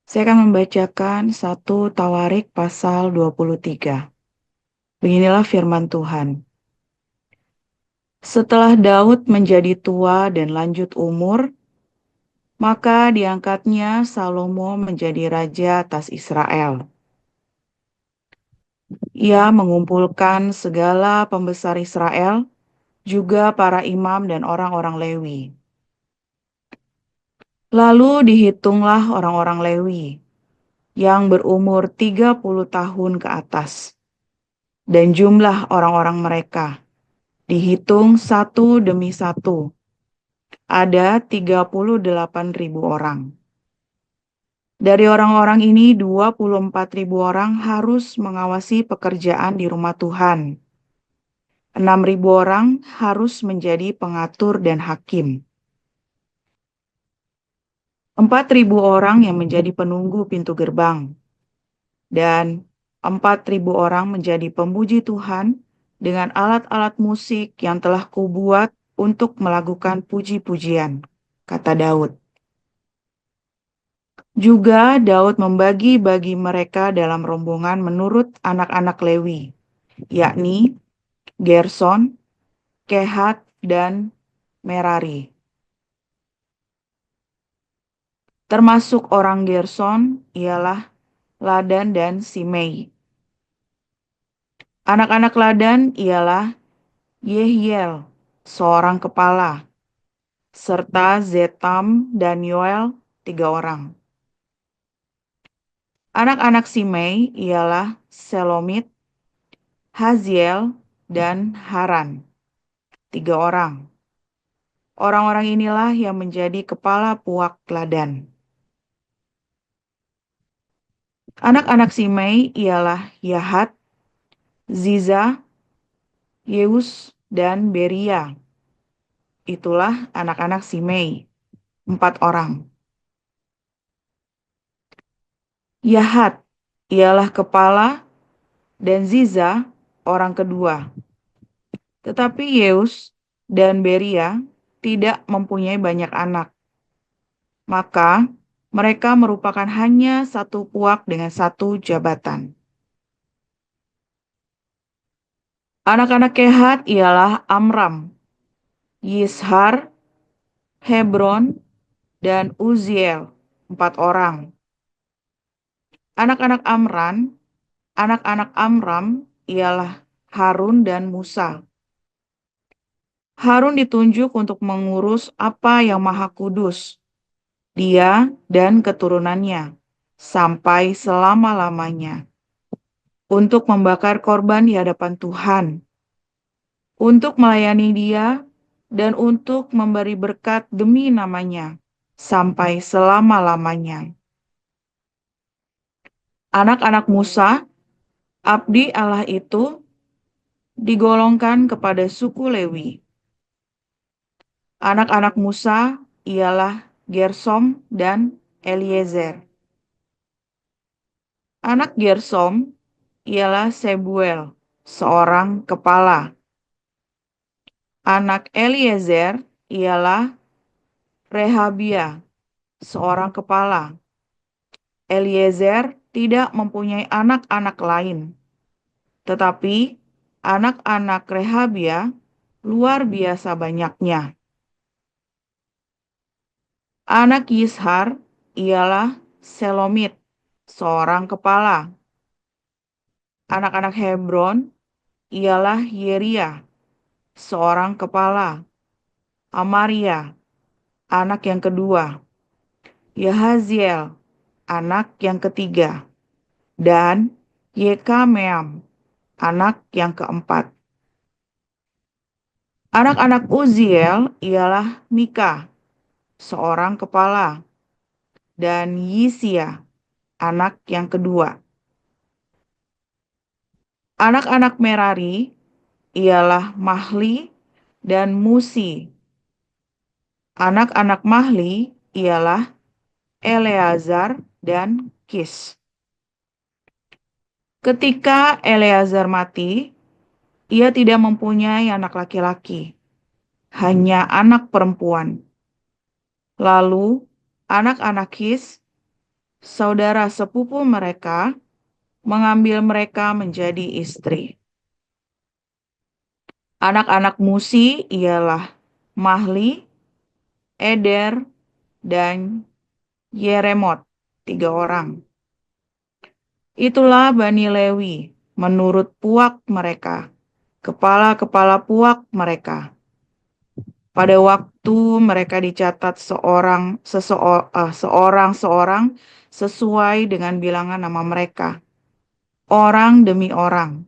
Saya akan membacakan 1 Tawarik pasal 23. Beginilah firman Tuhan. Setelah Daud menjadi tua dan lanjut umur, maka diangkatnya Salomo menjadi raja atas Israel. Ia mengumpulkan segala pembesar Israel, juga para imam dan orang-orang Lewi. Lalu dihitunglah orang-orang Lewi yang berumur 30 tahun ke atas, dan jumlah orang-orang mereka dihitung satu demi satu. Ada 38.000 orang. Dari orang-orang ini 24.000 orang harus mengawasi pekerjaan di rumah Tuhan. 6.000 orang harus menjadi pengatur dan hakim. 4.000 orang yang menjadi penunggu pintu gerbang. Dan 4.000 orang menjadi pemuji Tuhan dengan alat-alat musik yang telah kubuat untuk melakukan puji-pujian, kata Daud. Juga Daud membagi-bagi mereka dalam rombongan menurut anak-anak Lewi, yakni Gerson, Kehat, dan Merari. Termasuk orang Gerson ialah Ladan dan Simei. Anak-anak Ladan ialah Yehiel, seorang kepala, serta Zetam dan Yoel, 3 orang. Anak-anak Simei ialah Selomit, Haziel, dan Haran, 3 orang. Orang-orang inilah yang menjadi kepala puak Ladan. Anak-anak Simei ialah Yahat, Ziza, Yeus, dan Beria. Itulah anak-anak Simei, 4 orang. Yahat ialah kepala dan Ziza orang kedua. Tetapi Yeus dan Beria tidak mempunyai banyak anak. Maka mereka merupakan hanya satu puak dengan satu jabatan. Anak-anak Kehat ialah Amram, Yishar, Hebron, dan Uziel, 4 orang. Anak-anak Amram ialah Harun dan Musa. Harun ditunjuk untuk mengurus apa yang maha kudus, dia dan keturunannya, sampai selama-lamanya, untuk membakar korban di hadapan Tuhan, untuk melayani dia, dan untuk memberi berkat demi namanya, sampai selama-lamanya. Anak-anak Musa, abdi Allah itu, digolongkan kepada suku Lewi. Anak-anak Musa ialah Gersom dan Eliezer. Anak Gersom ialah Sebuel, seorang kepala. Anak Eliezer ialah Rehabia, seorang kepala. Eliezer tidak mempunyai anak-anak lain, tetapi anak-anak Rehabia luar biasa banyaknya. Anak Yishar ialah Selomit, seorang kepala. Anak-anak Hebron ialah Yeria, seorang kepala. Amaria, anak yang kedua. Yahaziel, anak yang ketiga. Dan Yekameam, anak yang keempat. Anak-anak Uziel ialah Mika, seorang kepala. Dan Yisia, anak yang kedua. Anak-anak Merari ialah Mahli dan Musi. Anak-anak Mahli ialah Eleazar dan Kis. Ketika Eleazar mati, ia tidak mempunyai anak laki-laki, hanya anak perempuan. Lalu anak-anak Kis saudara sepupu mereka mengambil mereka menjadi istri. Anak-anak Musi ialah Mahli, Eder, dan Yeremot, 3 orang. Itulah Bani Lewi menurut puak mereka, kepala-kepala puak mereka. Pada waktu mereka dicatat seorang-seorang sesuai dengan bilangan nama mereka, orang demi orang,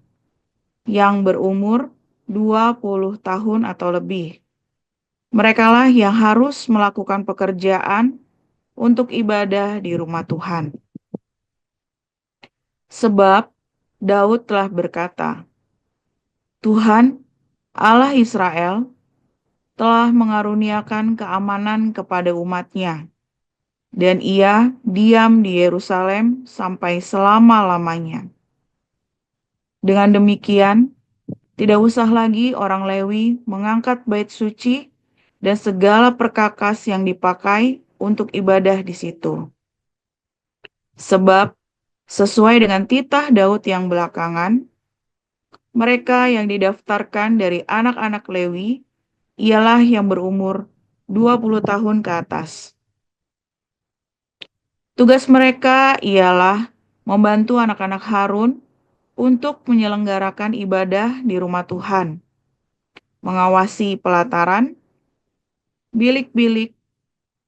yang berumur 20 tahun atau lebih. Merekalah yang harus melakukan pekerjaan untuk ibadah di rumah Tuhan. Sebab Daud telah berkata, Tuhan, Allah Israel, telah mengaruniakan keamanan kepada umat-Nya, dan Ia diam di Yerusalem sampai selama-lamanya. Dengan demikian, tidak usah lagi orang Lewi mengangkat bait suci dan segala perkakas yang dipakai untuk ibadah di situ. Sebab, sesuai dengan titah Daud yang belakangan, mereka yang didaftarkan dari anak-anak Lewi ialah yang berumur 20 tahun ke atas. Tugas mereka ialah membantu anak-anak Harun untuk menyelenggarakan ibadah di rumah Tuhan, mengawasi pelataran, bilik-bilik,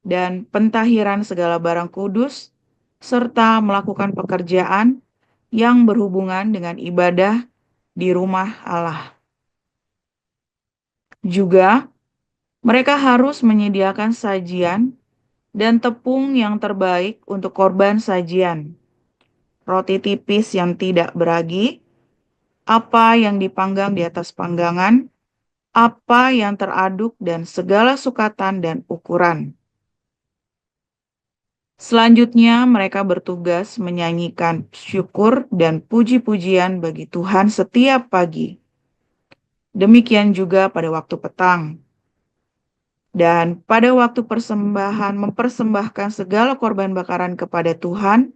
dan pentahiran segala barang kudus, serta melakukan pekerjaan yang berhubungan dengan ibadah di rumah Allah. Juga, mereka harus menyediakan sajian dan tepung yang terbaik untuk korban sajian, roti tipis yang tidak beragi, apa yang dipanggang di atas panggangan, apa yang teraduk, dan segala sukatan dan ukuran. Selanjutnya, mereka bertugas menyanyikan syukur dan puji-pujian bagi Tuhan setiap pagi. Demikian juga pada waktu petang. Dan pada waktu mempersembahkan segala korban bakaran kepada Tuhan,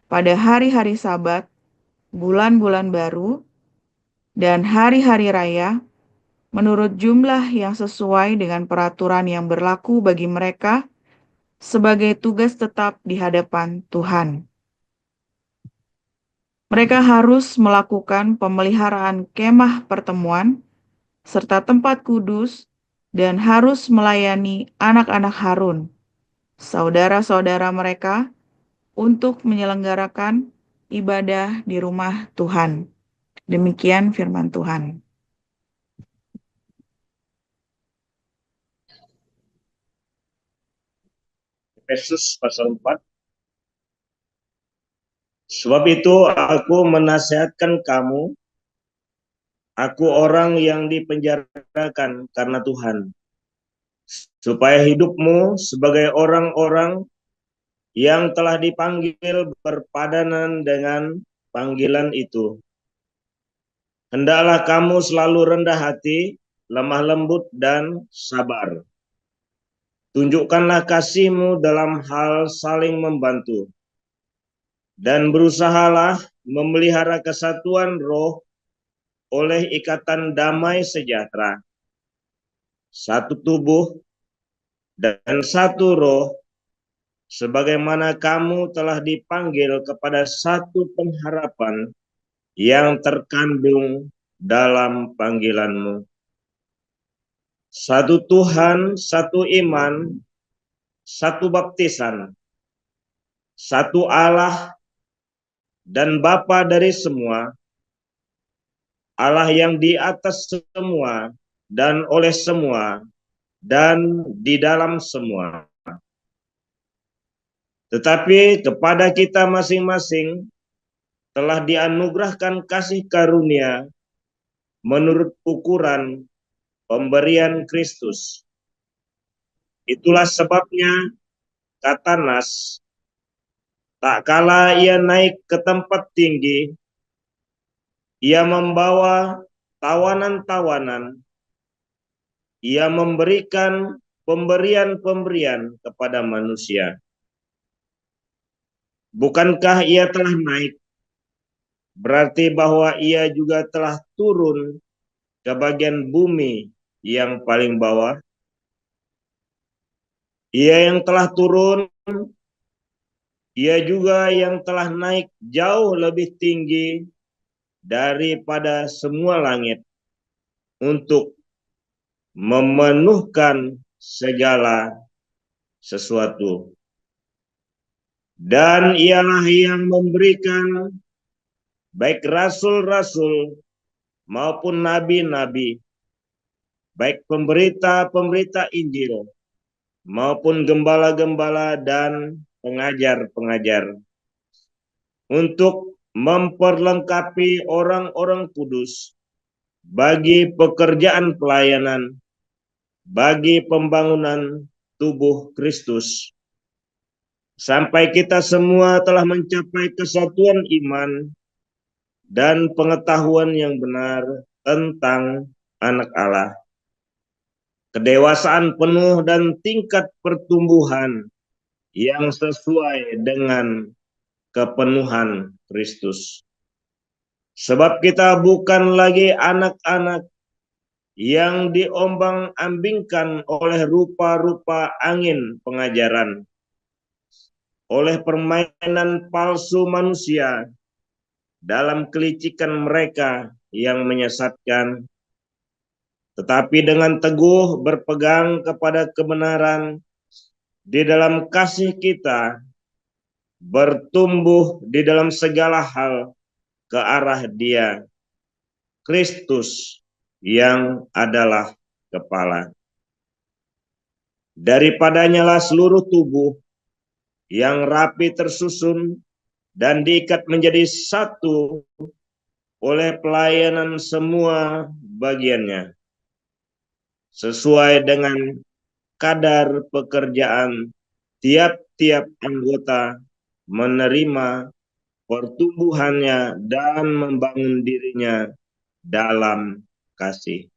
pada hari-hari Sabat, bulan-bulan baru, dan hari-hari raya, menurut jumlah yang sesuai dengan peraturan yang berlaku bagi mereka sebagai tugas tetap di hadapan Tuhan. Mereka harus melakukan pemeliharaan kemah pertemuan serta tempat kudus dan harus melayani anak-anak Harun, saudara-saudara mereka, untuk menyelenggarakan ibadah di rumah Tuhan. Demikian firman Tuhan. Efesus pasal 4. Sebab itu aku menasihatkan kamu, aku orang yang dipenjarakan karena Tuhan, supaya hidupmu sebagai orang-orang yang telah dipanggil berpadanan dengan panggilan itu. Hendaklah kamu selalu rendah hati, lemah lembut, dan sabar. Tunjukkanlah kasihmu dalam hal saling membantu, dan berusahalah memelihara kesatuan roh oleh ikatan damai sejahtera. Satu tubuh dan satu roh, sebagaimana kamu telah dipanggil kepada satu pengharapan yang terkandung dalam panggilanmu. Satu Tuhan, satu iman, satu baptisan, satu Allah dan Bapa dari semua, Allah yang di atas semua dan oleh semua dan di dalam semua. Tetapi kepada kita masing-masing telah dianugerahkan kasih karunia menurut ukuran pemberian Kristus. Itulah sebabnya kata Nas, tak kala ia naik ke tempat tinggi, ia membawa tawanan-tawanan, ia memberikan pemberian-pemberian kepada manusia. Bukankah ia telah naik? Berarti bahwa ia juga telah turun ke bagian bumi yang paling bawah. Ia yang telah turun, ia juga yang telah naik jauh lebih tinggi daripada semua langit untuk memenuhkan segala sesuatu. Dan ialah yang memberikan baik rasul-rasul maupun nabi-nabi, baik pemberita-pemberita Injil maupun gembala-gembala dan pengajar-pengajar, untuk memperlengkapi orang-orang kudus bagi pekerjaan pelayanan, bagi pembangunan tubuh Kristus, sampai kita semua telah mencapai kesatuan iman dan pengetahuan yang benar tentang Anak Allah, kedewasaan penuh dan tingkat pertumbuhan yang sesuai dengan kepenuhan Kristus. Sebab kita bukan lagi anak-anak yang diombang-ambingkan oleh rupa-rupa angin pengajaran, oleh permainan palsu manusia dalam kelicikan mereka yang menyesatkan, tetapi dengan teguh berpegang kepada kebenaran di dalam kasih kita, bertumbuh di dalam segala hal ke arah Dia, Kristus, yang adalah kepala. Daripadanya lah seluruh tubuh yang rapi tersusun dan diikat menjadi satu oleh pelayanan semua bagiannya, sesuai dengan kadar pekerjaan tiap-tiap anggota, menerima pertumbuhannya dan membangun dirinya dalam kasih.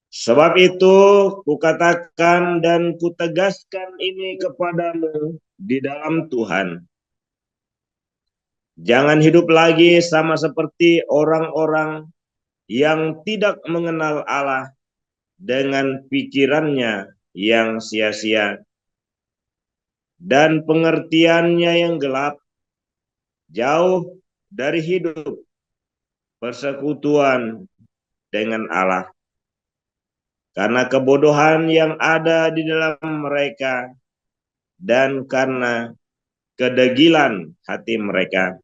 Sebab itu kukatakan dan kutegaskan ini kepadamu di dalam Tuhan. Jangan hidup lagi sama seperti orang-orang yang tidak mengenal Allah dengan pikirannya yang sia-sia dan pengertiannya yang gelap, jauh dari hidup persekutuan dengan Allah. Karena kebodohan yang ada di dalam mereka dan karena kedegilan hati mereka.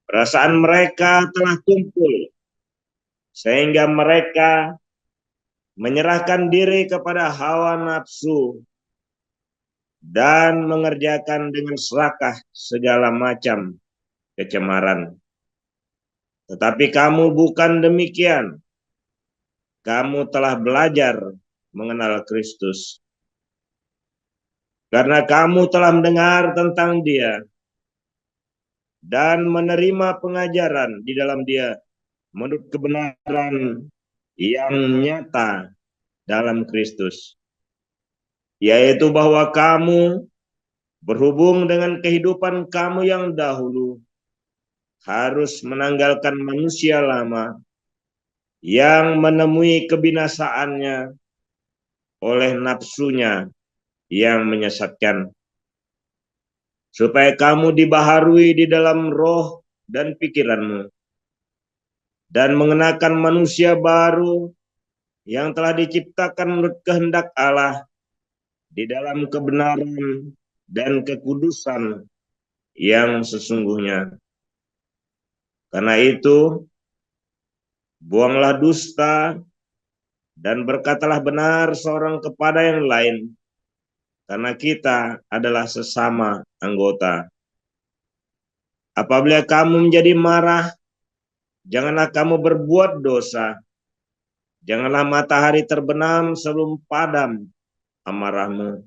Perasaan mereka telah tumpul sehingga mereka menyerahkan diri kepada hawa nafsu dan mengerjakan dengan serakah segala macam kecemaran. Tetapi kamu bukan demikian. Kamu telah belajar mengenal Kristus. Karena kamu telah mendengar tentang Dia dan menerima pengajaran di dalam Dia menurut kebenaran yang nyata dalam Kristus, yaitu bahwa kamu berhubung dengan kehidupan kamu yang dahulu harus menanggalkan manusia lama yang menemui kebinasaannya oleh nafsunya yang menyesatkan, supaya kamu dibaharui di dalam roh dan pikiranmu, dan mengenakan manusia baru yang telah diciptakan menurut kehendak Allah di dalam kebenaran dan kekudusan yang sesungguhnya. Karena itu, buanglah dusta dan berkatalah benar seorang kepada yang lain, karena kita adalah sesama anggota. Apabila kamu menjadi marah, janganlah kamu berbuat dosa. Janganlah matahari terbenam sebelum padam amarahmu.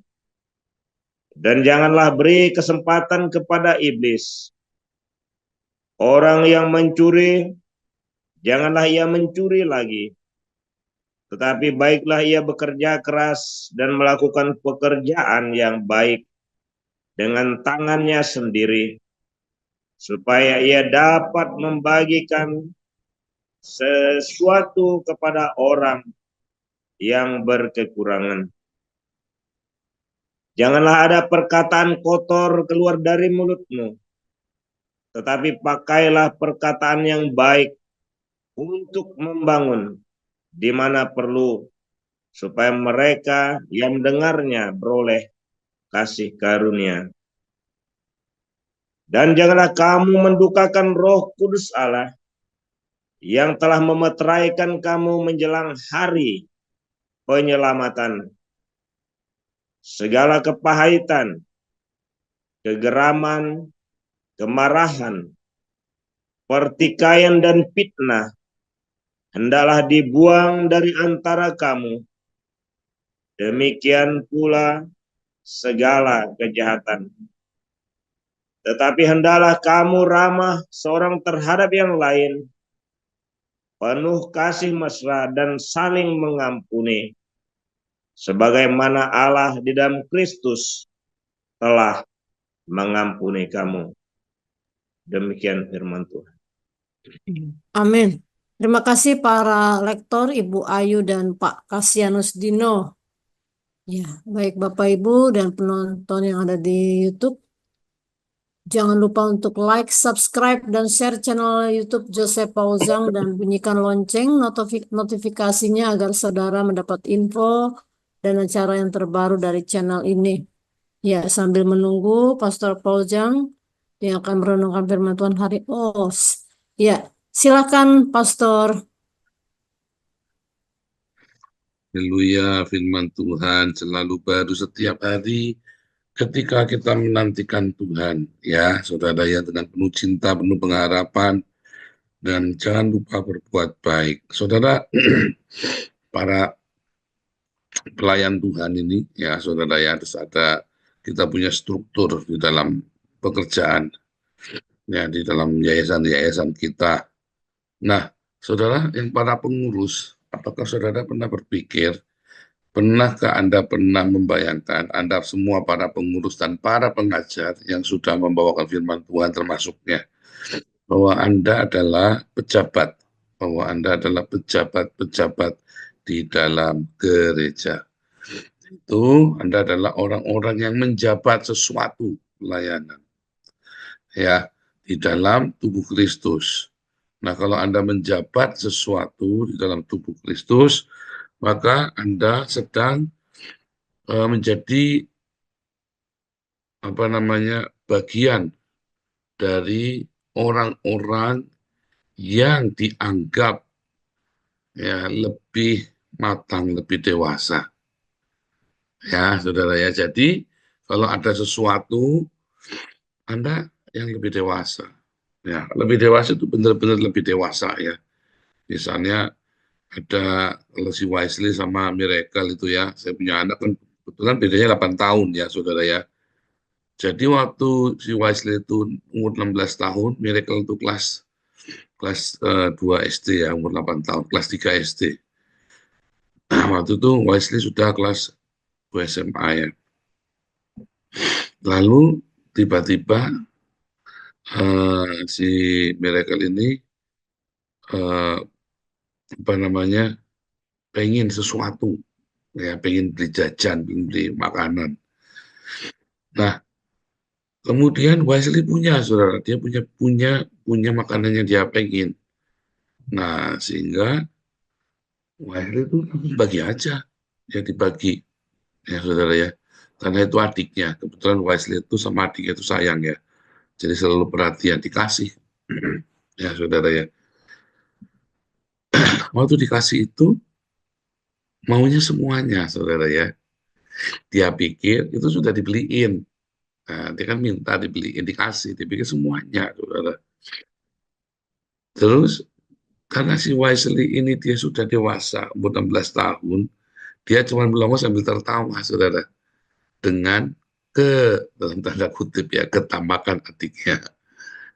Dan janganlah beri kesempatan kepada iblis. Orang yang mencuri, janganlah ia mencuri lagi. Tetapi baiklah ia bekerja keras dan melakukan pekerjaan yang baik, dengan tangannya sendiri, supaya ia dapat membagikan sesuatu kepada orang yang berkekurangan. Janganlah ada perkataan kotor keluar dari mulutmu, tetapi pakailah perkataan yang baik untuk membangun di mana perlu, supaya mereka yang mendengarnya beroleh kasih karunia. Dan janganlah kamu mendukakan Roh Kudus Allah yang telah memeteraikan kamu menjelang hari penyelamatan. Segala kepahitan, kegeraman, kemarahan, pertikaian dan fitnah hendaklah dibuang dari antara kamu. Demikian pula segala kejahatan. Tetapi hendaklah kamu ramah seorang terhadap yang lain, penuh kasih mesra dan saling mengampuni, sebagaimana Allah di dalam Kristus telah mengampuni kamu. Demikian firman Tuhan. Amin. Terima kasih para lektor, Ibu Ayu dan Pak Kasianus Dino. Ya, baik Bapak Ibu dan penonton yang ada di YouTube. Jangan lupa untuk like, subscribe, dan share channel YouTube Joseph Pauzang dan bunyikan lonceng notifikasinya agar saudara mendapat info dan acara yang terbaru dari channel ini. Ya, sambil menunggu Pastor Pauzang yang akan merenungkan firman Tuhan hari OS. Ya, silakan Pastor. Haleluya, firman Tuhan selalu baru setiap hari ketika kita menantikan Tuhan, ya saudara ya, dengan penuh cinta, penuh pengharapan, dan jangan lupa berbuat baik. Saudara, para pelayan Tuhan ini, ya saudara ya, harus ada, kita punya struktur di dalam pekerjaan, ya di dalam yayasan-yayasan kita. Nah, saudara yang para pengurus, apakah saudara pernah berpikir, pernahkah Anda pernah membayangkan Anda semua para pengurus dan para pengajar yang sudah membawakan firman Tuhan termasuknya, bahwa Anda adalah pejabat, di dalam gereja. Itu Anda adalah orang-orang yang menjabat sesuatu pelayanan, ya, di dalam tubuh Kristus. Nah, kalau Anda menjabat sesuatu di dalam tubuh Kristus, maka Anda sedang menjadi bagian dari orang-orang yang dianggap ya lebih matang, lebih dewasa. Ya, saudara ya. Jadi, kalau ada sesuatu, Anda yang lebih dewasa. Ya, lebih dewasa itu benar-benar lebih dewasa ya. Misalnya ada kalau si Wesley sama Miracle itu ya, saya punya anak kan kebetulan bedanya 8 tahun ya saudara ya. Jadi waktu si Wesley itu umur 16 tahun, Miracle itu kelas 2 SD ya, umur 8 tahun, kelas 3 SD. Waktu itu Wesley sudah kelas 2 SMA ya. Lalu tiba-tiba si Miracle ini pengen sesuatu, ya pengen beli jajan, pengen beli makanan. Nah, kemudian Wesley punya, saudara, dia punya makanan yang dia pengen. Nah, sehingga Wesley itu bagi aja, ya dibagi, ya saudara ya. Karena itu adiknya, kebetulan Wesley itu sama adiknya itu sayang ya. Jadi selalu perhatian, dikasih. Ya saudara ya. Waktu dikasih itu, maunya semuanya, saudara ya. Dia pikir itu sudah dibeliin. Nah, dia kan minta dibeliin, dikasih, dia pikir semuanya, saudara. Terus, karena si Wesley ini dia sudah dewasa, umur 16 tahun, dia cuma melongo sambil tertawa, saudara. Dengan dalam tanda kutip ya, ketamakan adiknya.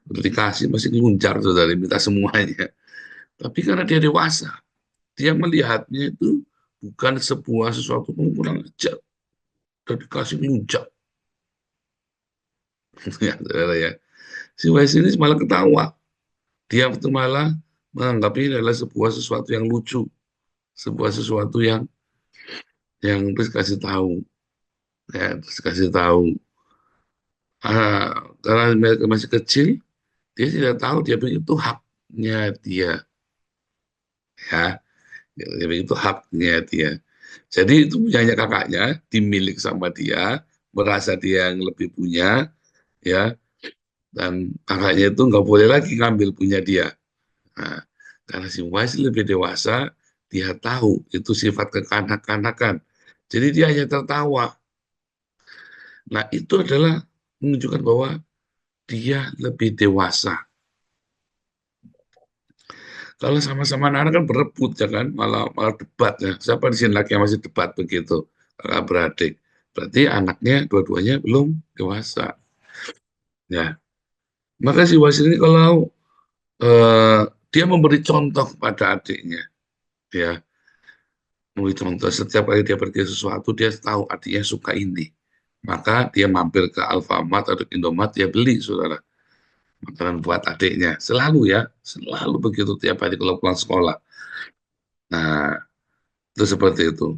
Udah dikasih, masih ngeluncar, saudara, minta semuanya. Tapi karena dia dewasa, dia melihatnya itu bukan sesuatu yang kurang ajar. Udah dikasih ngeluncar. Ya, saudara ya. Si Wise ini malah ketawa. Dia itu malah menganggap ini adalah sebuah sesuatu yang lucu, sebuah sesuatu yang terus kasih tahu, ya, terus kasih tahu. Karena mereka masih kecil, dia tidak tahu dia begitu haknya dia, ya, dia begitu haknya dia. Jadi itu punyanya kakaknya, dimilik sama dia, merasa dia yang lebih punya, ya, dan kakaknya itu nggak boleh lagi ngambil punya dia. Nah, karena si Wise lebih dewasa, dia tahu itu sifat kekanak-kanakan. Jadi dia hanya tertawa. Nah, itu adalah menunjukkan bahwa dia lebih dewasa. Kalau sama-sama anak-anak kan berebut ya kan, malah debat ya. Siapa di sini laki yang masih debat begitu, kakak beradik. Berarti anaknya dua-duanya belum dewasa. Ya, maka si Wise ini kalau eh, dia memberi contoh pada adiknya, ya, memberi contoh setiap kali dia pergi sesuatu dia tahu adiknya suka ini. Maka dia mampir ke Alfamart atau Indomart, dia beli, saudara, makanan buat adiknya. Selalu ya, selalu begitu tiap hari kalau pulang sekolah. Nah, itu seperti itu.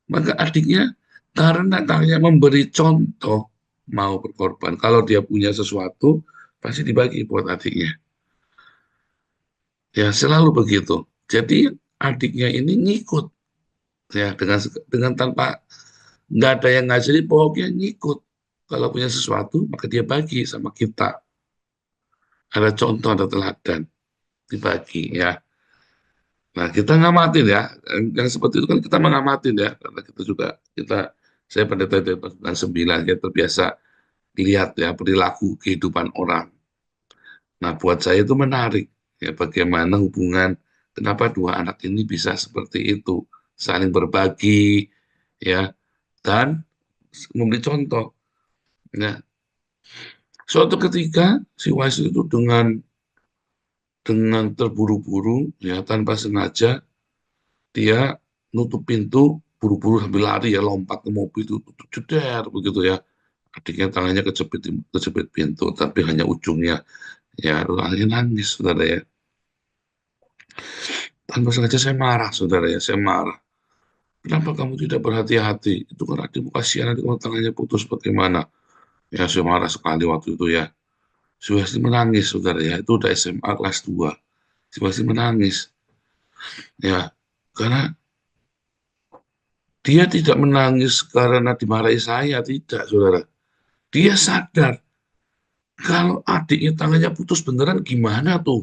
Maka adiknya karena kakaknya memberi contoh mau berkorban. Kalau dia punya sesuatu, pasti dibagi buat adiknya. Ya, selalu begitu. Jadi adiknya ini ngikut ya dengan tanpa nggak ada yang ngajari, pokoknya ngikut. Kalau punya sesuatu, maka dia bagi sama kita. Ada contoh, ada teladan, dibagi ya. Nah, kita ngamatin ya, yang seperti itu kan kita mengamatin ya, karena kita juga, saya pendeta dari pasukan 9, ya terbiasa lihat ya perilaku kehidupan orang. Nah, buat saya itu menarik, ya bagaimana hubungan, kenapa dua anak ini bisa seperti itu, saling berbagi, ya, dan memberi contoh. Ya, suatu ketika si Wise itu dengan terburu-buru, ya tanpa sengaja, dia nutup pintu, buru-buru sambil lari ya, lompat ke mobil itu, ceder begitu ya. Adiknya tangannya kejepit pintu, tapi hanya ujungnya. Ya, lalu akhirnya nangis, saudara ya. Tanpa sengaja saya marah, saudara ya, saya marah. Kenapa kamu tidak berhati-hati? Itu kan adikmu kasihan, nanti kalau tangannya putus bagaimana? Ya, saya marah sekali waktu itu ya. Si Wesley menangis, saudara ya. Itu udah SMA kelas 2. Si Wesley menangis. Ya, karena dia tidak menangis karena dimarahi saya, tidak, saudara. Dia sadar kalau adiknya tangannya putus beneran gimana tuh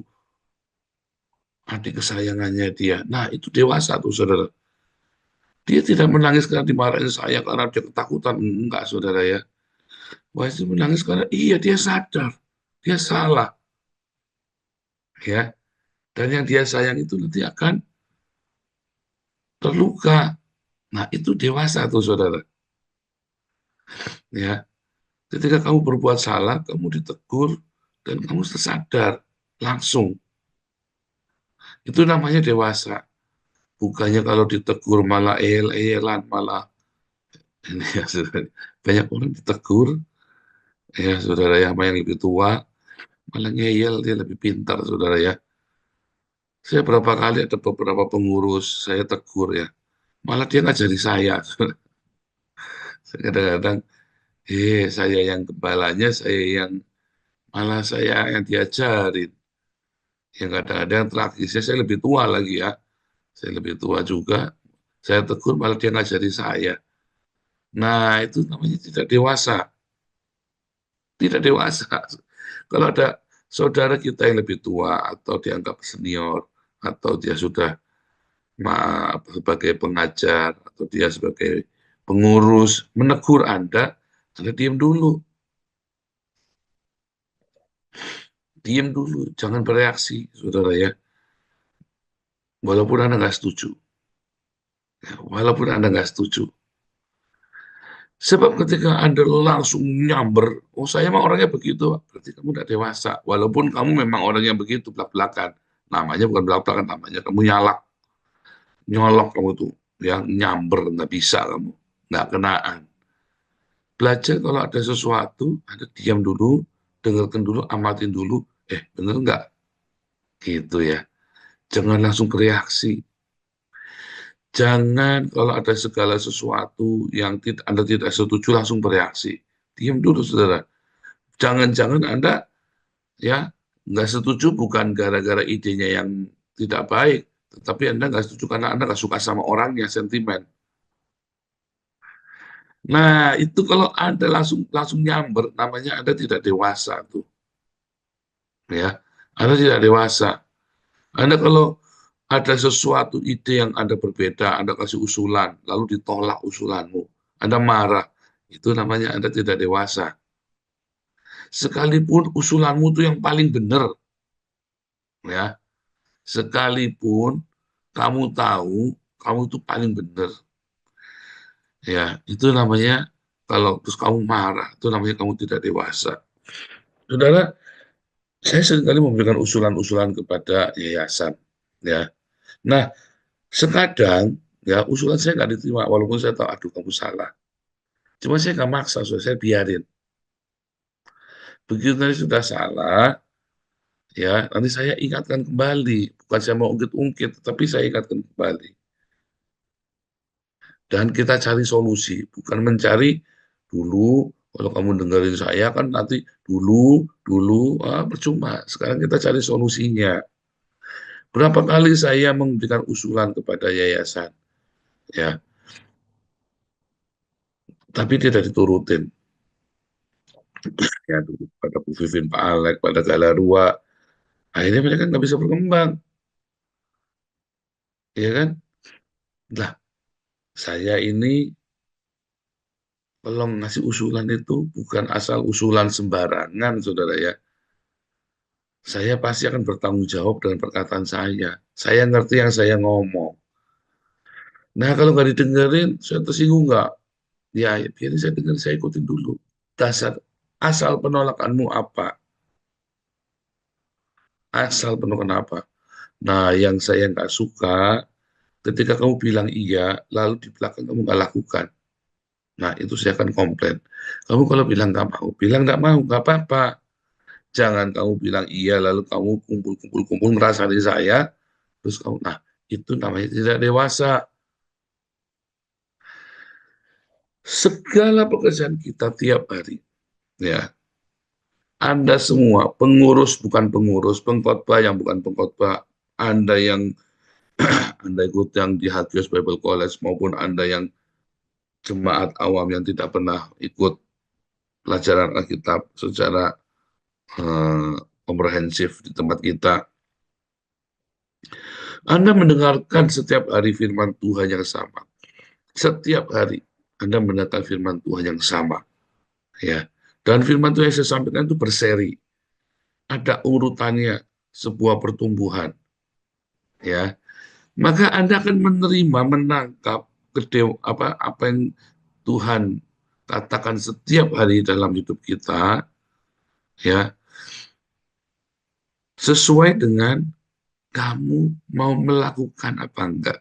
adik kesayangannya dia. Nah, itu dewasa tuh, saudara. Dia tidak menangis karena dimarahin saya karena dia ketakutan. Enggak, saudara ya. Wah, itu menangis karena iya dia sadar. Dia salah. Ya. Dan yang dia sayang itu nanti akan terluka. Nah, itu dewasa tuh, saudara. Ya. Ketika kamu berbuat salah, kamu ditegur, dan kamu tersadar langsung. Itu namanya dewasa. Bukannya kalau ditegur malah el-elan, malah ini ya, saudara. Banyak orang ditegur, ya saudara yang lebih tua, malah ngeyel, dia lebih pintar, saudara ya. Saya berapa kali ada beberapa pengurus, saya tegur ya, malah dia ngajari saya. Kadang-kadang, saya yang kepalanya, malah saya yang diajarin. Yang kadang-kadang tragisnya saya lebih tua lagi ya, saya lebih tua juga, saya tegur malah dia ngajari saya. Nah, itu namanya tidak dewasa. Tidak dewasa. Kalau ada saudara kita yang lebih tua atau dianggap senior, atau dia sudah sebagai pengajar, atau dia sebagai pengurus, menegur Anda diam dulu. Diam dulu, jangan bereaksi, saudara ya. Walaupun Anda nggak setuju. Ya, walaupun Anda nggak setuju. Sebab ketika Anda langsung nyamber, oh saya mah orangnya begitu, berarti kamu tidak dewasa. Walaupun kamu memang orangnya begitu, belak-belakan. Namanya bukan belak-belakan, namanya kamu nyolok kamu tuh. Yang nyamber, nggak bisa kamu. Nggak kenaan. Belajar kalau ada sesuatu, Anda diam dulu, dengarkan dulu, amatin dulu, bener nggak? Gitu ya. Jangan langsung bereaksi. Jangan kalau ada segala sesuatu yang Anda tidak setuju langsung bereaksi. Diam dulu, saudara. Jangan-jangan Anda ya nggak setuju bukan gara-gara idenya yang tidak baik, tetapi Anda nggak setuju karena Anda nggak suka sama orangnya, sentimen. Nah, itu kalau Anda langsung nyamber, namanya Anda tidak dewasa tuh. Ya, Anda tidak dewasa. Anda kalau ada sesuatu ide yang Anda berbeda, Anda kasih usulan, lalu ditolak usulanmu, Anda marah, itu namanya Anda tidak dewasa. Sekalipun usulanmu itu yang paling benar, ya, sekalipun kamu tahu kamu itu paling benar, ya, itu namanya kalau terus kamu marah, itu namanya kamu tidak dewasa. Saudara, saya seringkali memberikan usulan-usulan kepada yayasan, ya. Nah, sekadang ya usulan saya nggak diterima, walaupun saya tahu, aduh kamu salah. Cuma saya nggak maksa, saya biarin. Begitu nanti sudah salah, ya nanti saya ingatkan kembali. Bukan saya mau ungkit-ungkit, tetapi saya ingatkan kembali. Dan kita cari solusi, bukan mencari dulu. Kalau kamu dengerin saya kan nanti dulu, percuma. Sekarang kita cari solusinya. Berapa kali saya memberikan usulan kepada yayasan, ya, tapi tidak diturutin. Ya dulu pada Bu Vivin, Pak Alek, pada Galarua, akhirnya mereka nggak bisa berkembang, ya kan? Lah, saya ini kalau ngasih usulan itu bukan asal usulan sembarangan, saudara ya. Saya pasti akan bertanggung jawab dengan perkataan saya. Saya ngerti yang saya ngomong. Nah, kalau nggak didengerin, saya tersinggung nggak? Ya, biarin saya dengar, saya ikutin dulu. Dasar asal penolakanmu apa? Asal penolakan apa? Nah, yang saya nggak suka ketika kamu bilang iya, lalu di belakang kamu nggak lakukan. Nah, itu saya akan komplain. Kamu kalau bilang nggak mau, nggak apa-apa. Jangan kamu bilang iya, lalu kamu kumpul-kumpul merasani saya, terus kamu, nah, itu namanya tidak dewasa. Segala pekerjaan kita tiap hari, ya, Anda semua, pengurus bukan pengurus, pengkhotbah yang bukan pengkhotbah, Anda yang Anda ikut yang di Hagios Bible College maupun Anda yang jemaat awam yang tidak pernah ikut pelajaran Alkitab secara komprehensif di tempat kita. Anda mendengarkan setiap hari firman Tuhan yang sama. Setiap hari Anda mendengarkan firman Tuhan yang sama. Ya. Dan firman Tuhan yang saya sampaikan itu berseri. Ada urutannya, sebuah pertumbuhan. Ya. Maka Anda akan menerima, menangkap apa yang Tuhan katakan setiap hari dalam hidup kita, ya, sesuai dengan kamu mau melakukan apa enggak.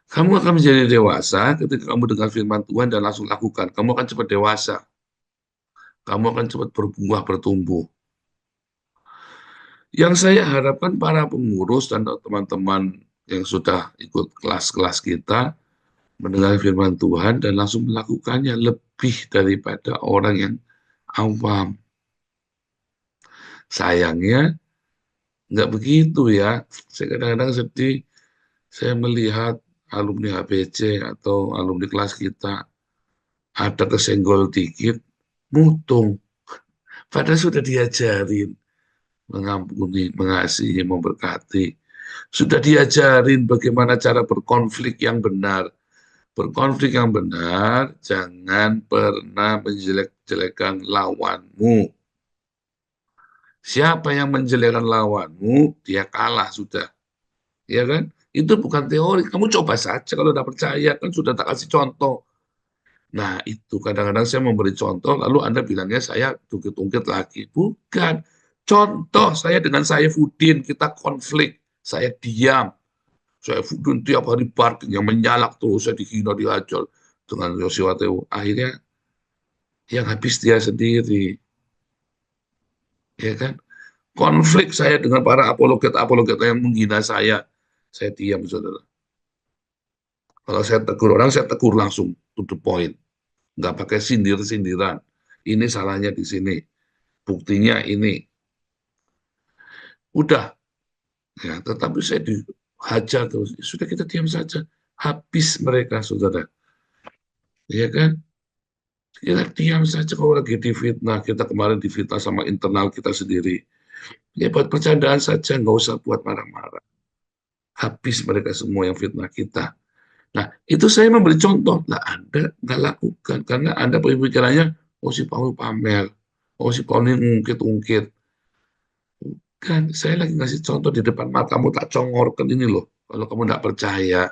Kamu akan menjadi dewasa ketika kamu dengar firman Tuhan dan langsung lakukan. Kamu akan cepat dewasa. Kamu akan cepat berbuah, bertumbuh. Yang saya harapkan para pengurus dan teman-teman yang sudah ikut kelas-kelas kita mendengar firman Tuhan dan langsung melakukannya lebih daripada orang yang awam. Sayangnya nggak begitu ya. Saya kadang-kadang sedih. Saya melihat alumni HBC atau alumni kelas kita ada kesenggol dikit, mutung. Padahal sudah diajarin mengampuni, mengasihi, memberkati. Sudah diajarin bagaimana cara berkonflik yang benar. Berkonflik yang benar, jangan pernah menjelek-jelekan lawanmu. Siapa yang menjelekkan lawanmu, dia kalah sudah. Ya kan? Itu bukan teori. Kamu coba saja kalau tidak percaya, kan sudah tak kasih contoh. Nah, itu kadang-kadang saya memberi contoh, lalu Anda bilangnya saya tungkit-tungkit lagi. Bukan. Contoh saya dengan saya Fudin, kita konflik. Saya diam. Saya Fudin tiap hari barking, yang menyalak terus, saya dihina, dihajar. dengan Yosua akhirnya yang habis dia sendiri, ya kan? Konflik saya dengan para apologet yang menghina saya diam, saudara. Kalau saya tegur orang, saya tegur langsung to the point, nggak pakai sindir-sindiran. Ini salahnya di sini, buktinya ini. Udah, ya. Tetapi saya dihajar terus. Sudah, kita diam saja. Habis mereka, saudara. Ya kan? Kita diam saja kalau lagi difitnah. Kita kemarin difitnah sama internal kita sendiri. Ya buat percandaan saja, nggak usah buat marah-marah. Habis mereka semua yang fitnah kita. Nah, itu saya memberi contoh. Nah, Anda nggak lakukan. Karena Anda pemikirannya, oh si Paul pamer. Oh si Paul ini ungkit-ungkit. Kan, saya lagi ngasih contoh di depan matamu, tak congorkan ini loh. Kalau kamu nggak percaya,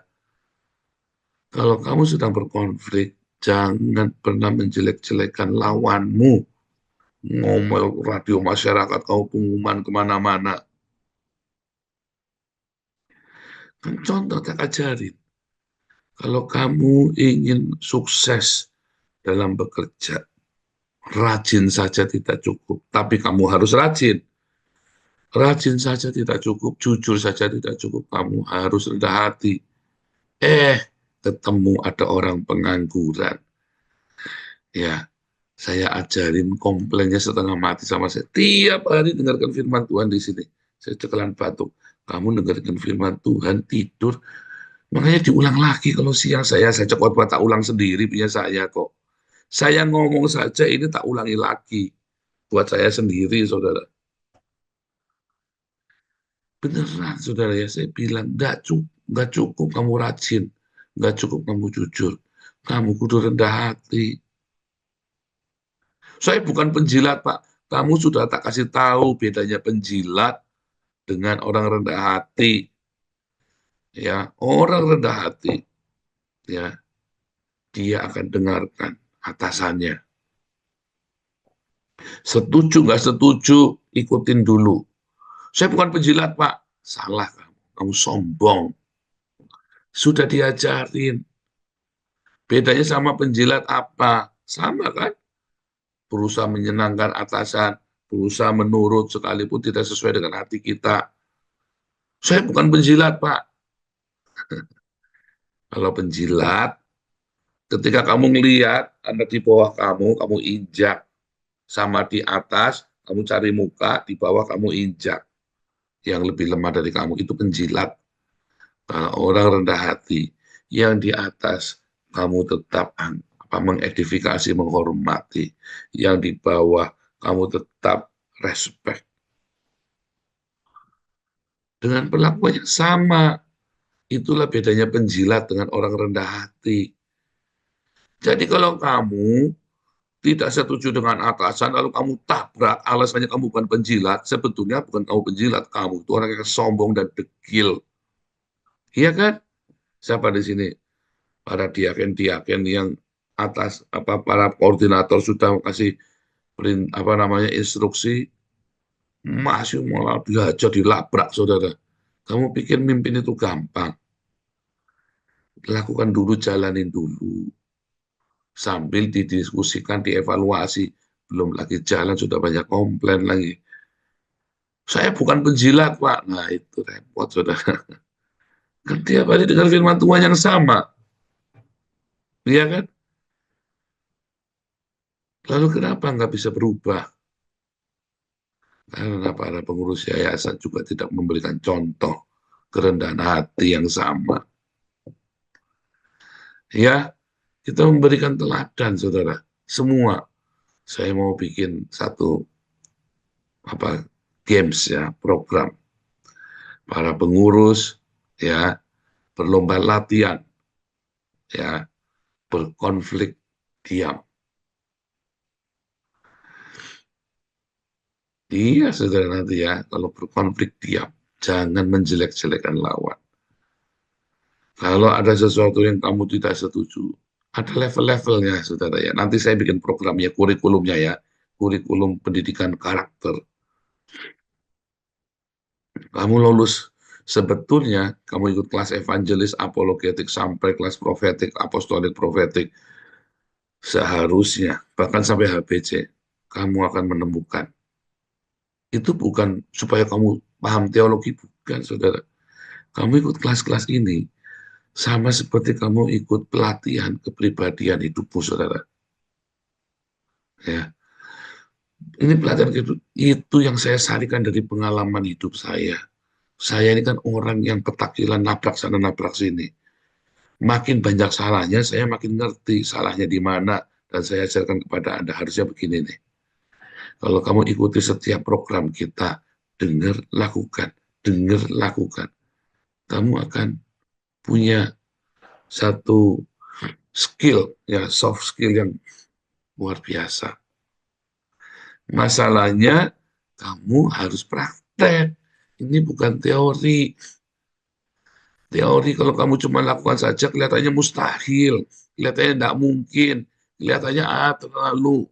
kalau kamu sedang berkonflik, jangan pernah menjelek-jelekan lawanmu. Ngomel radio masyarakat, kau pengumuman kemana-mana. Kan contoh tak ajarin. Kalau kamu ingin sukses dalam bekerja, rajin saja tidak cukup. Tapi kamu harus rajin. Rajin saja tidak cukup, jujur saja tidak cukup. Kamu harus rendah hati. Ketemu ada orang pengangguran. Ya, saya ajarin, komplainnya setengah mati sama saya. Tiap hari dengarkan firman Tuhan di sini. Saya cekelan batuk. Kamu dengarkan firman Tuhan, tidur. Makanya diulang lagi kalau siang saya cekot tak ulang sendiri punya saya kok. Saya ngomong saja ini tak ulangi lagi. Buat saya sendiri, saudara. Beneran, saudara ya. Saya bilang, nggak cukup kamu rajin. Nggak cukup kamu jujur. Kamu kudu rendah hati. Saya bukan penjilat, Pak. Kamu sudah tak kasih tahu bedanya penjilat dengan orang rendah hati. Ya, orang rendah hati, ya, dia akan dengarkan atasannya. Setuju nggak setuju, ikutin dulu. Saya bukan penjilat, Pak. Salah kamu. Kamu sombong. Sudah diajarin. Bedanya sama penjilat apa? Sama kan? Berusaha menyenangkan atasan, berusaha menurut sekalipun tidak sesuai dengan hati kita. Saya bukan penjilat, Pak. Kalau penjilat, ketika kamu ngelihat ada di bawah kamu injak. Sama di atas, kamu cari muka, di bawah kamu injak. Yang lebih lemah dari kamu, itu penjilat. Orang rendah hati. Yang di atas, kamu tetap mengedifikasi, menghormati. Yang di bawah, kamu tetap respect. Dengan perlakuan yang sama. Itulah bedanya penjilat dengan orang rendah hati. Jadi kalau kamu tidak setuju dengan atasan, lalu kamu tabrak, alasannya kamu bukan penjilat, sebetulnya bukan kamu penjilat, kamu itu orang yang sombong dan degil. Iya kan? Siapa di sini? Para diaken-diaken yang atas, para koordinator sudah kasih instruksi, masih malah dihajar, dilabrak, saudara. Kamu pikir mimpin itu gampang? Lakukan dulu, jalanin dulu. Sambil didiskusikan, dievaluasi. Belum lagi jalan, sudah banyak komplain lagi. Saya bukan penjilat, Pak. Nah, itu repot, saudara. Kan tiap hari dengan firman Tuhan yang sama. Iya kan? Lalu kenapa nggak bisa berubah? Karena para pengurus yayasan juga tidak memberikan contoh kerendahan hati yang sama. Ya, kita memberikan teladan, saudara. Semua. Saya mau bikin satu games ya, program. Para pengurus ya berlomba latihan, ya berkonflik diam. Iya, saudara, nanti ya, kalau berkonflik diam, jangan menjelek-jelekan lawan. Kalau ada sesuatu yang kamu tidak setuju, ada level-levelnya, saudara ya. Nanti saya bikin programnya, kurikulumnya ya, kurikulum pendidikan karakter. Kamu lulus Sebetulnya kamu ikut kelas evangelis, apologetik, sampai kelas profetik, apostolik, profetik, seharusnya, bahkan sampai HBC, kamu akan menemukan. Itu bukan supaya kamu paham teologi, bukan, saudara. Kamu ikut kelas-kelas ini, sama seperti kamu ikut pelatihan kepribadian hidupmu, saudara. Ya, ini pelatihan itu yang saya sarikan dari pengalaman hidup saya. Saya ini kan orang yang petakilan, nabrak sana nabrak sini. Makin banyak salahnya, saya makin ngerti salahnya di mana, dan saya ajarkan kepada Anda harusnya begini nih. Kalau kamu ikuti setiap program kita, dengar, lakukan, kamu akan punya satu skill, ya, soft skill yang luar biasa. Masalahnya, kamu harus praktek. Ini bukan teori. Teori kalau kamu cuma lakukan saja kelihatannya mustahil, kelihatannya tidak mungkin, kelihatannya terlalu.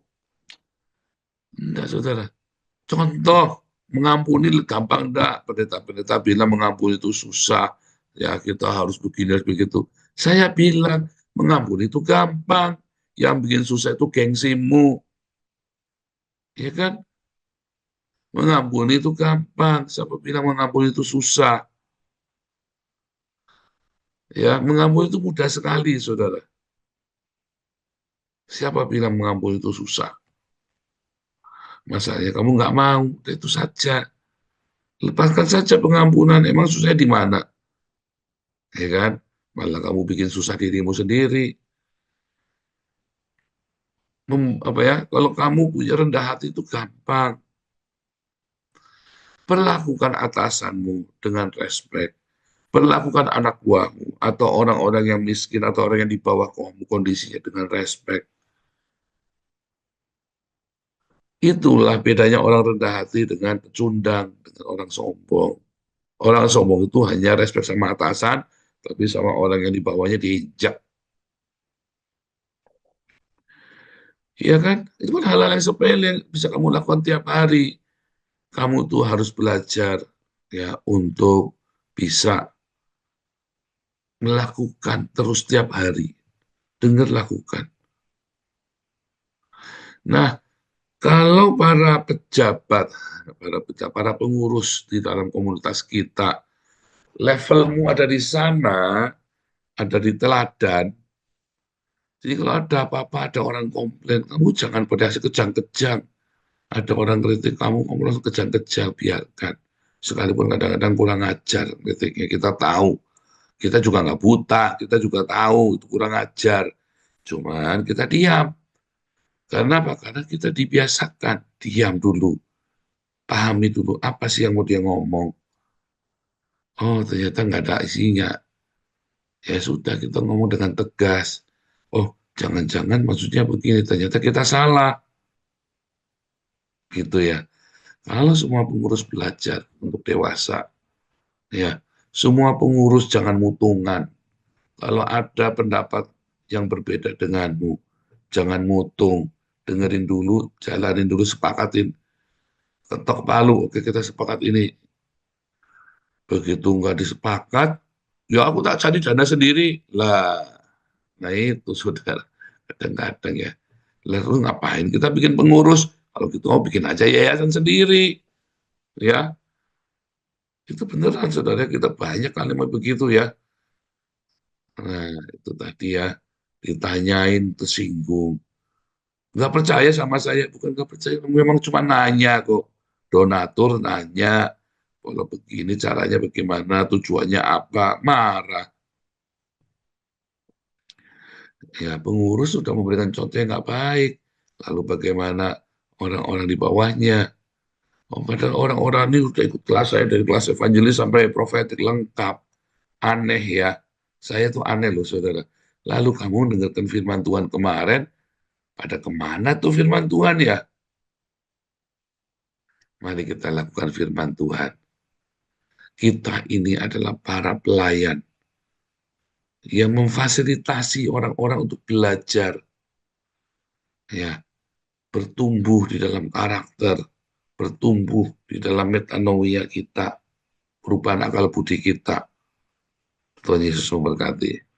Enggak, saudara. Contoh, mengampuni gampang enggak? Pendeta-pendeta bilang mengampuni itu susah. Ya, kita harus begini, harus begitu. Saya bilang, mengampuni itu gampang. Yang bikin susah itu gengsimu. Ya kan? Mengampuni itu gampang. Siapa bilang mengampuni itu susah? Ya, mengampuni itu mudah sekali, saudara. Siapa bilang mengampuni itu susah? Masalahnya kamu nggak mau, itu saja. Lepaskan saja pengampunan. Emang susahnya di mana? Ya kan? Malah kamu bikin susah dirimu sendiri. Kalau kamu punya rendah hati itu gampang. Perlakukan atasanmu dengan respek. Perlakukan anak buahmu atau orang-orang yang miskin atau orang yang di bawah kamu kondisinya dengan respek. Itulah bedanya orang rendah hati dengan pecundang, dengan orang sombong. Orang sombong itu hanya respek sama atasan, tapi sama orang yang di bawahnya diinjak. Iya kan? Itu kan hal-hal yang sepele yang bisa kamu lakukan tiap hari. Kamu tuh harus belajar ya untuk bisa melakukan terus tiap hari. Dengar, lakukan. Nah, kalau para pengurus di dalam komunitas kita, levelmu ada di sana, ada di teladan. Jadi kalau ada apa-apa, ada orang komplain, kamu jangan berdasi kejang-kejang. Ada orang kritik kamu langsung kejang-kejang, biarkan. Sekalipun kadang-kadang kurang ajar kritiknya, kita tahu. Kita juga nggak buta, kita juga tahu itu kurang ajar. Cuman kita diam. Karena apa? Karena kita dibiasakan diam dulu. Pahami dulu apa sih yang mau dia ngomong. Oh, ternyata nggak ada isinya. Ya sudah, kita ngomong dengan tegas. Oh, jangan-jangan maksudnya begini, ternyata kita salah. Gitu ya. Kalau semua pengurus belajar untuk dewasa, ya, semua pengurus jangan mutungan. Kalau ada pendapat yang berbeda denganmu, jangan mutung. Dengerin dulu, jalanin dulu, sepakatin. Ketok palu, oke kita sepakat ini. Begitu nggak disepakat, ya aku tak cari dana sendiri. Lah, nah itu saudara. Kadang-kadang ya, lalu ngapain kita bikin pengurus? Kalau gitu mau bikin aja yayasan sendiri. Ya, itu beneran saudara, kita banyak kalimat begitu ya. Nah, itu tadi ya, ditanyain tersinggung. Nggak percaya sama saya, bukan nggak percaya, memang cuma nanya kok. Donatur nanya, kalau begini caranya bagaimana, tujuannya apa, marah. Ya, pengurus sudah memberikan contoh yang nggak baik. Lalu bagaimana orang-orang di bawahnya? Oh, padahal orang-orang ini sudah ikut kelas saya dari kelas evangelis sampai profetik lengkap. Aneh ya. Saya tuh aneh loh, saudara. Lalu kamu dengarkan firman Tuhan kemarin, pada kemana tuh firman Tuhan ya? Mari kita lakukan firman Tuhan. Kita ini adalah para pelayan yang memfasilitasi orang-orang untuk belajar, ya, bertumbuh di dalam karakter, bertumbuh di dalam metanoia kita. perubahan akal budi kita. Tuhan Yesus memberkati.